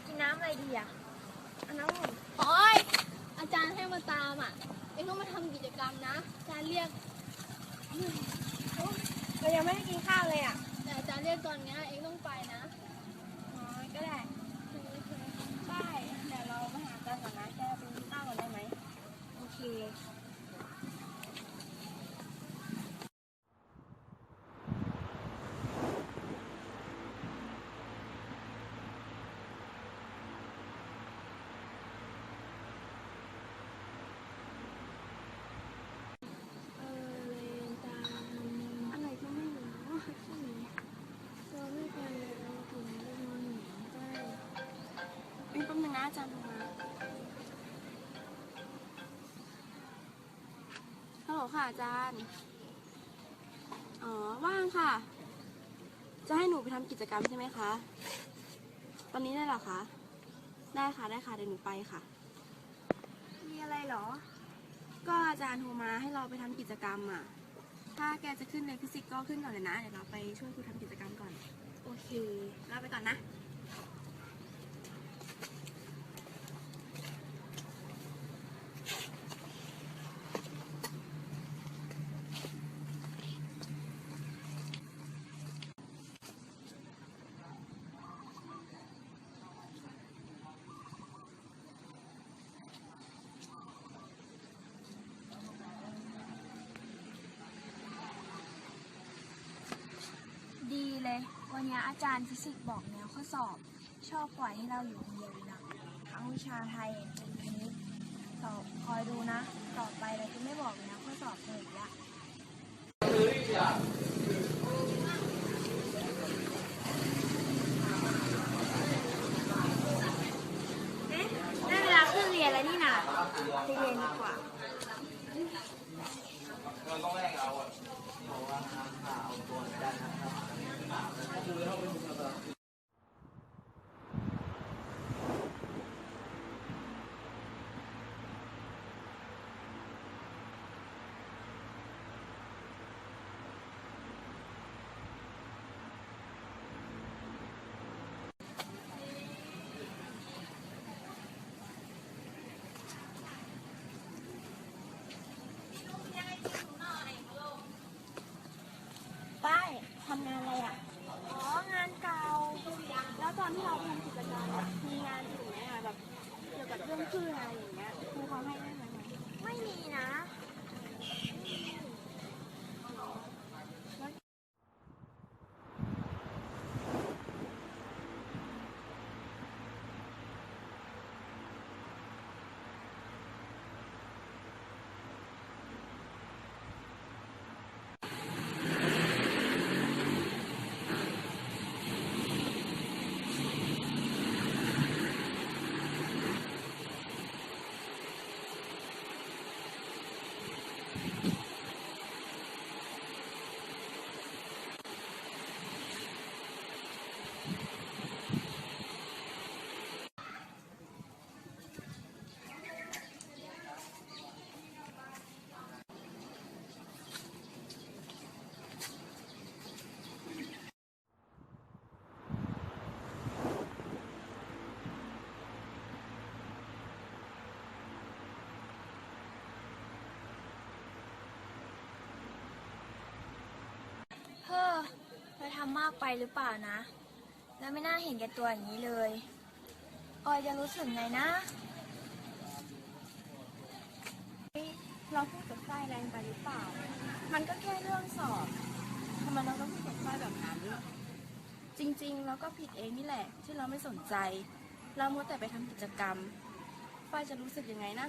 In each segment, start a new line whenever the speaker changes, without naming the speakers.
กินน้ำอะไรดีอ่ะอันน้ำผม
โอ๊ยอาจารย์ให้มาตามอ่ะเอ็งต้องมาทำกิจกรรมนะอาจารย์เรียก
เรายังไม่ได้กินข้าวเลยอ่ะ
แต่อาจารย์เรียกตอนนี้เอ็งต้องไปนะ
อ๋อก็ได้
ได้เดี๋ยวเรามาหาอาจารย์ก่อนนะแกไปกินข้าวก่อนได้ไหม
โอเค
เรนตามอะไรก็ไม่รู้ใช่ไหมเราไม่ไปเราถึงเรื่องนอนหนีไปเป็นแป๊บนึงนะอาจารย์มาฮัลโหลค่ะอาจารย์อ๋อว่างค่ะจะให้หนูไปทำกิจกรรมใช่ไหมคะตอนนี้ได้หรอคะได้ค่ะได้ค่ะเดี๋ยวหนูไปค่ะ
มีอะไรเหรอ
ก็อาจารย์โทรมาให้เราไปทำกิจกรรมอ่ะถ้าแกจะขึ้นในฟิสิกส์ก็ขึ้นก่อนเลยนะเดี๋ยวเราไปช่วยครูทำกิจกรรมก่อน
โอเค
เราไปก่อนนะ
ดีเลยวันนี้อาจารย์ฟิสิกส์บอกแนวข้อสอบชอบปล่อยให้เราอยู่คนเดียวเลยนะทั้งวิชาไทยคณิตสอบคอยดูนะต่อไปเราจะไม่บอกแนวข้อสอบเลยอีกละได้เวลาขึ้นเรียนแล้วนี่นาไปเรียนดีกว่าป้ายทำงานอะไรอ่ะอ๋องานเก่า
แล้วตอนที่เราทำกิจกรรมอะมีงานอื่นไหมอะแบบเกี่ยวกับเรื่องพืชอะไรอย่างเงี้ยครูเขาให้ได้ไหม
ไม่มีนะเฮ้อเราทำมากไปหรือเปล่านะ แล้วไม่น่าเห็นแก่ตัวอย่างนี้เลย ออยจะรู้สึกไงนะ
เราพูดกับไส้แรงไปหรือเปล่ามันก็แค่เรื่องสอบทำไมเราต้องพูดกับไส้แบบนั้นจริงๆเราก็ผิดเองนี่แหละที่เราไม่สนใจเรามัวแต่ไปทำกิจกรรมฝ้ายจะรู้สึกยังไงนะ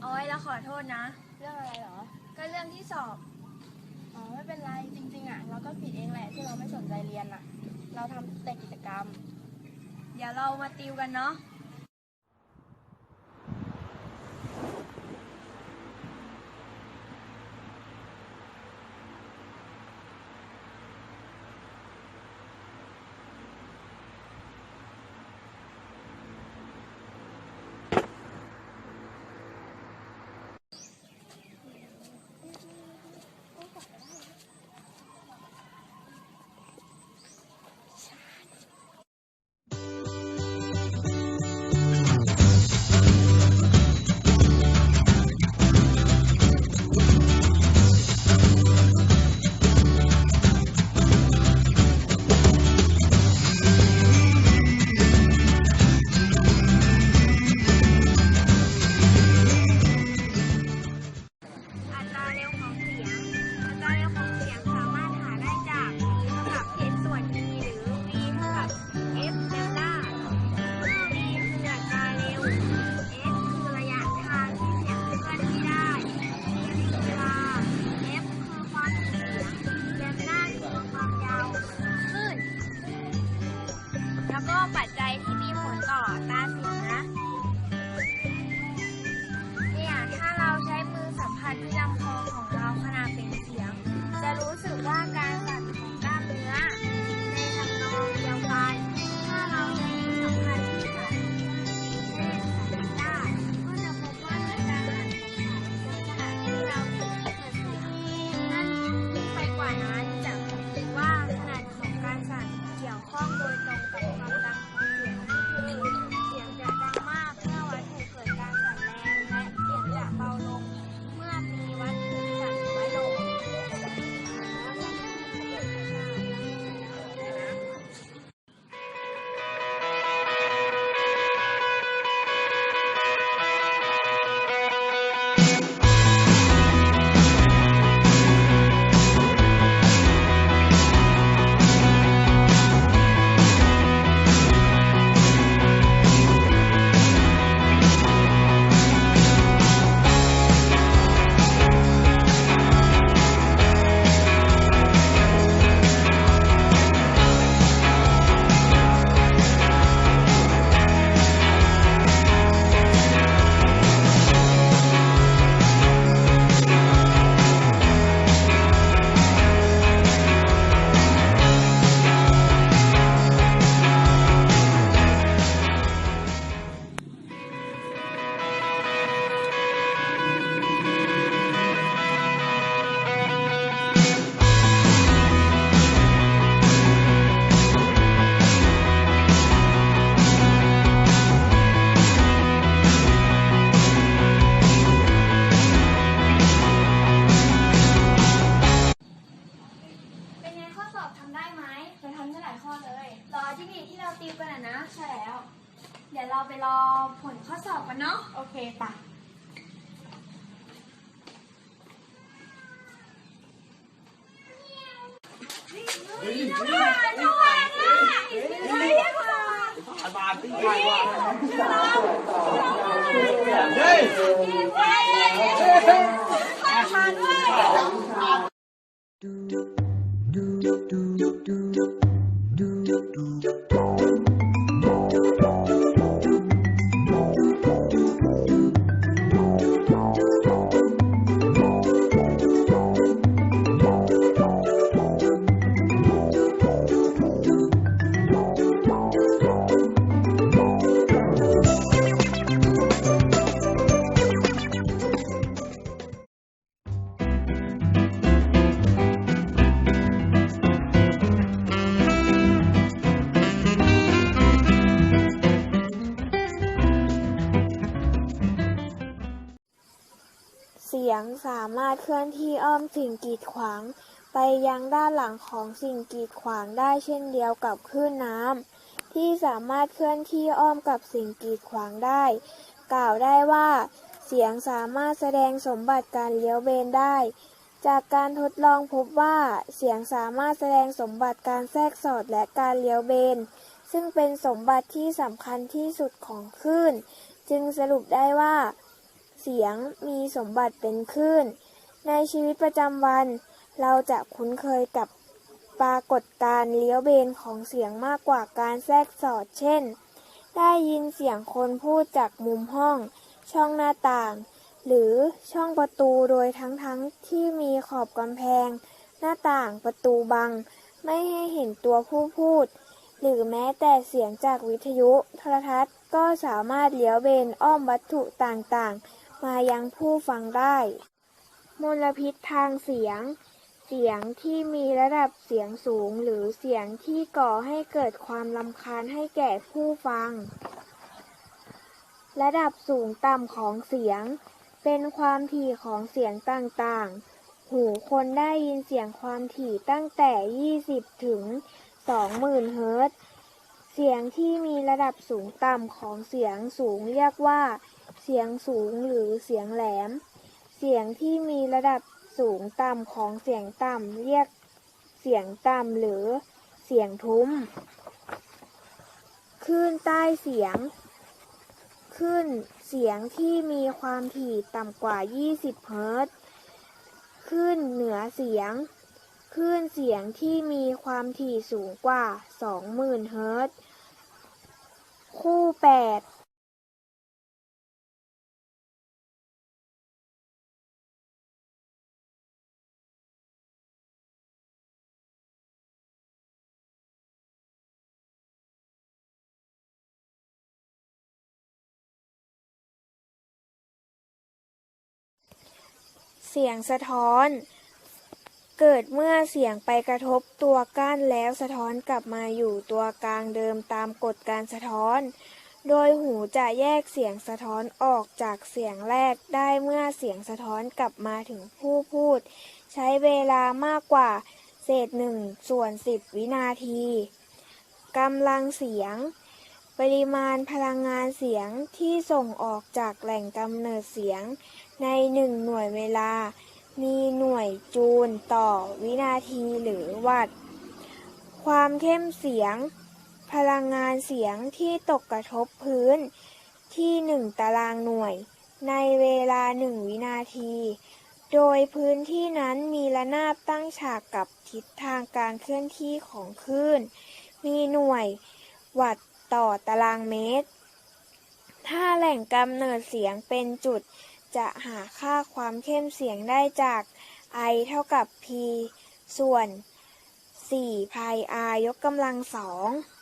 ออยเราขอโทษนะ
เรื่องอะไรเหรอ
ก็เรื่องที่สอบ
อ๋อไม่เป็นไรจริงๆอ่ะเราก็ผิดเองแหละที่เราไม่สนใจเรียนอ่ะเราทำแต่กิจกรรม
เดี๋ยวเรามาติวกันเนาะ แล้วก็ปัจจัยที่มีผลต่ออัตราเสียงนะเนี่ยถ้าเราใช้มือสัมผัสที่ลำคอของเราขณะเป็นเสียงจะรู้สึกว่าการสั่นของกล้ามเนื้อในทำนองเดียวกันถ้าเราใช้มือสัมผัสที่สายเช่นสายกีตาร์ก็จะพบว่ามีการสั่นของสายในขณะที่เราเกิดเสียงนั่นยิ่งไปกว่านั้นจะพบว่าขนาดของการสั่นเกี่ยวข้องโดยตรงกับความดังของเสียงนั่นคือเสียงจะดังมากเมื่อวัตถุเกิดการสั่นแรงและเสียงจะเบาลงเมื่อมีวัตถุสั่นน้อยลง เป็นไงข้อสอบทำได้ไหมเราทำได้หลายข้อเลยรอที่นี่ที่เราติวกันนะใช่แล้ว เดี๋ยวเราไปรอผลข้อสอบกันเนาะโอเคปะเสียงสามารถเคลื่อนที่อ้อมสิ่งกีดขวางไปยังด้านหลังของสิ่งกีดขวางได้เช่นเดียวกับคลื่นน้ำที่สามารถเคลื่อนที่อ้อมกับสิ่งกีดขวางได้ กล่าวได้ว่าเสียงสามารถแสดงสมบัติการเลี้ยวเบนได้ จากการทดลองพบว่าเสียงสามารถแสดงสมบัติการแทรกสอดและการเลี้ยวเบนซึ่งเป็นสมบัติที่สำคัญที่สุดของคลื่นจึงสรุปได้ว่าเสียงมีสมบัติเป็นคลื่นในชีวิตประจำวันเราจะคุ้นเคยกับปรากฏการณ์เลี้ยวเบนของเสียงมากกว่าการแทรกสอดเช่นได้ยินเสียงคนพูดจากมุมห้องช่องหน้าต่างหรือช่องประตูโดยทั้งที่มีขอบกำแพงหน้าต่างประตูบังไม่ให้เห็นตัวผู้พูดหรือแม้แต่เสียงจากวิทยุโทรทัศน์ก็สามารถเลี้ยวเบนอ้อมวัตถุต่างๆมายังผู้ฟังได้มลพิษทางเสียงเสียงที่มีระดับเสียงสูงหรือเสียงที่ก่อให้เกิดความรำคาญให้แก่ผู้ฟังระดับสูงต่ำของเสียงเป็นความถี่ของเสียงต่างๆหูคนได้ยินเสียงความถี่ตั้งแต่20ถึง20,000 เฮิรตซ์เสียงที่มีระดับสูงต่ำของเสียงสูงเรียกว่าเสียงสูงหรือเสียงแหลมเสียงที่มีระดับสูงต่ำของเสียงต่ำเรียกเสียงต่ำหรือเสียงทุ้มคลื่นใต้เสียงคลื่นเสียงที่มีความถี่ต่ำกว่า20 เฮิรตซ์คลื่นเหนือเสียงคลื่นเสียงที่มีความถี่สูงกว่า 20,000 เฮิรตซ์ คู่แปดเสียงสะท้อน เกิดเมื่อเสียงไปกระทบตัวก้านแล้วสะท้อนกลับมาอยู่ตัวกลางเดิมตามกฎการสะท้อน โดยหูจะแยกเสียงสะท้อนออกจากเสียงแรกได้เมื่อเสียงสะท้อนกลับมาถึงผู้พูด ใช้เวลามากกว่าเศษ1/10 วินาทีกำลังเสียง ปริมาณพลังงานเสียงที่ส่งออกจากแหล่งกำเนิดเสียงใน1 หน่วยเวลามีหน่วยจูลต่อวินาทีหรือวัตต์ ความเข้มเสียง พลังงานเสียงที่ตกกระทบพื้นที่1 ตารางหน่วยในเวลา1 วินาที โดยพื้นที่นั้นมีระนาบตั้งฉากกับทิศทางการเคลื่อนที่ของคลื่น มีหน่วยวัตต์ต่อตารางเมตร ถ้าแหล่งกำเนิดเสียงเป็นจุดจะหาค่าความเข้มเสียงได้จาก I เท่ากับ P ส่วน4 พาย R ยกกำลัง2